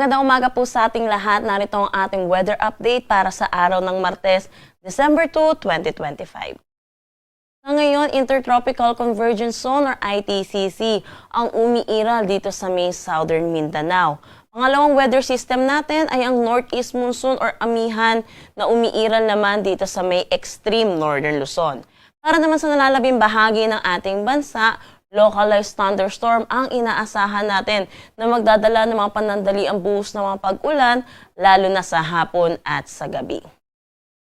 Magandang umaga po sa ating lahat. Narito ang ating weather update para sa araw ng Martes, December 2, 2025. Sa ngayon, Intertropical Convergence Zone or ITCZ ang umiiral dito sa may Southern Mindanao. Pangalawang weather system natin ay ang Northeast Monsoon or Amihan na umiiral naman dito sa may extreme Northern Luzon. Para naman sa nalalabing bahagi ng ating bansa, localized thunderstorm ang inaasahan natin na magdadala ng mga panandaliang buhos ng mga pag-ulan lalo na sa hapon at sa gabi.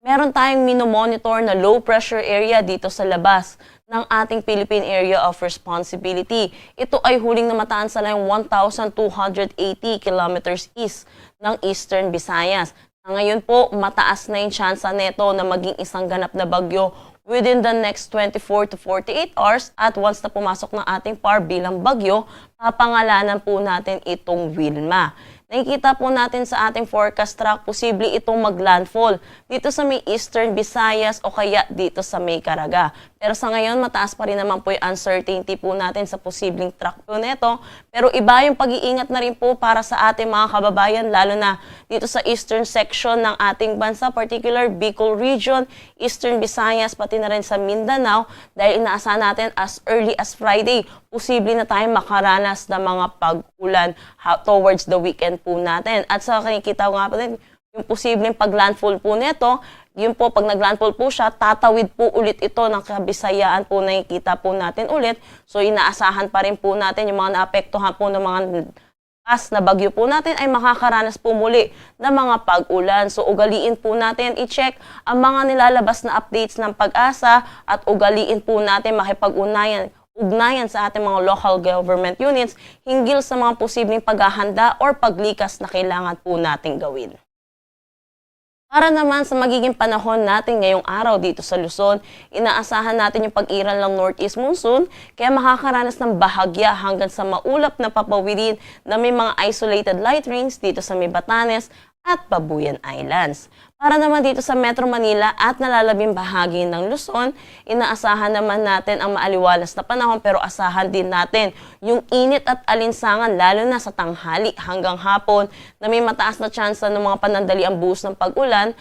Meron tayong minomonitor na low pressure area dito sa labas ng ating Philippine Area of Responsibility. Ito ay huling namataan sa layong 1,280 kilometers east ng Eastern Visayas. Ngayon po, mataas na yung tsansa nito na maging isang ganap na bagyo within the next 24 to 48 hours at once na pumasok ng ating PAR bilang bagyo, papangalanan po natin itong Wilma. Nakikita po natin sa ating forecast track, posible itong maglandfall dito sa may Eastern Visayas o kaya dito sa may Caraga. Pero sa ngayon, mataas pa rin naman po yung uncertainty po natin sa posibleng track po nito. Pero iba yung pag-iingat na rin po para sa ating mga kababayan, lalo na dito sa eastern section ng ating bansa, particular Bicol Region, Eastern Visayas, pati na rin sa Mindanao, dahil inaasahan natin as early as Friday, posible na tayong makaranas ng mga pag-ulan towards the weekend po natin. At sa nakikita ko nga po din, yung posibleng pag-landfall po nito, yun po, pag nag-landfall po siya, tatawid po ulit ito ng Kabisayaan po nakikita po natin ulit. So inaasahan pa rin po natin yung mga naapektuhan po ng mga na bagyo po natin ay makakaranas po muli ng mga pag-ulan. So ugaliin po natin i-check ang mga nilalabas na updates ng Pag-asa at ugaliin po natin ugnayan sa ating mga local government units hinggil sa mga posibleng paghahanda or paglikas na kailangan po nating gawin. Para naman sa magiging panahon natin ngayong araw dito sa Luzon, inaasahan natin yung pag-iral ng Northeast Monsoon kaya makakaranas ng bahagya hanggang sa maulap na papawirin na may mga isolated light rains dito sa may Batanes at Babuyan Islands. Para naman dito sa Metro Manila at nalalabing bahagi ng Luzon, inaasahan naman natin ang maaliwalas na panahon pero asahan din natin yung init at alinsangan lalo na sa tanghali hanggang hapon na may mataas na tsansa ng mga panandaliang buhos ng pag-ulan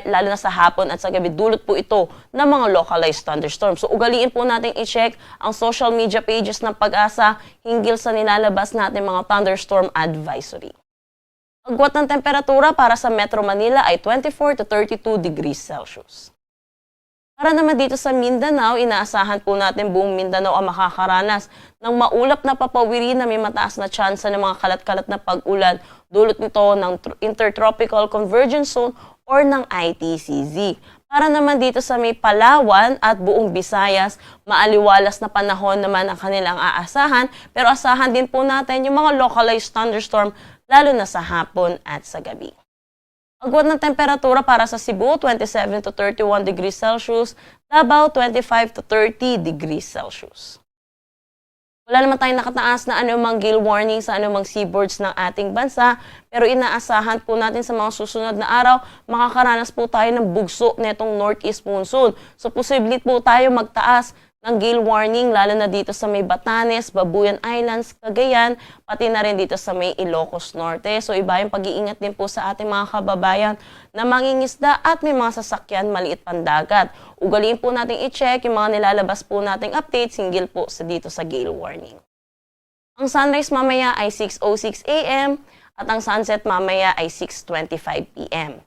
lalo na sa hapon at sa gabi. Dulot po ito ng mga localized thunderstorms. So ugaliin po natin i-check ang social media pages ng Pag-asa hinggil sa nilalabas natin mga thunderstorm advisory. Agwat ng temperatura para sa Metro Manila ay 24 to 32 degrees Celsius. Para naman dito sa Mindanao, inaasahan po natin buong Mindanao ang makakaranas ng maulap na papawiri na may mataas na tsansa ng mga kalat-kalat na pag-ulan. Dulot nito ng Intertropical Convergence Zone or ng ITCZ. Para naman dito sa may Palawan at buong Visayas, maaliwalas na panahon naman ang kanilang aasahan, pero asahan din po natin yung mga localized thunderstorm lalo na sa hapon at sa gabi. Agwat ng temperatura para sa Cebu, 27 to 31 degrees Celsius, Davao, 25 to 30 degrees Celsius. Wala naman tayong nakataas na anumang gale warning sa anumang seaboards ng ating bansa, pero inaasahan po natin sa mga susunod na araw, makakaranas po tayo ng bugso netong Northeast Monsoon. So posible po tayo magtaas ng gale warning lalo na dito sa may Batanes, Babuyan Islands, Cagayan, pati na rin dito sa may Ilocos Norte. So iba yung pag-iingat din po sa ating mga kababayan na mangingisda at may mga sasakyan maliit pandagat. Ugaliin po natin i-check yung mga nilalabas po nating updates hinggil po dito sa gale warning. Ang sunrise mamaya ay 6:06 a.m. at ang sunset mamaya ay 6:25 p.m.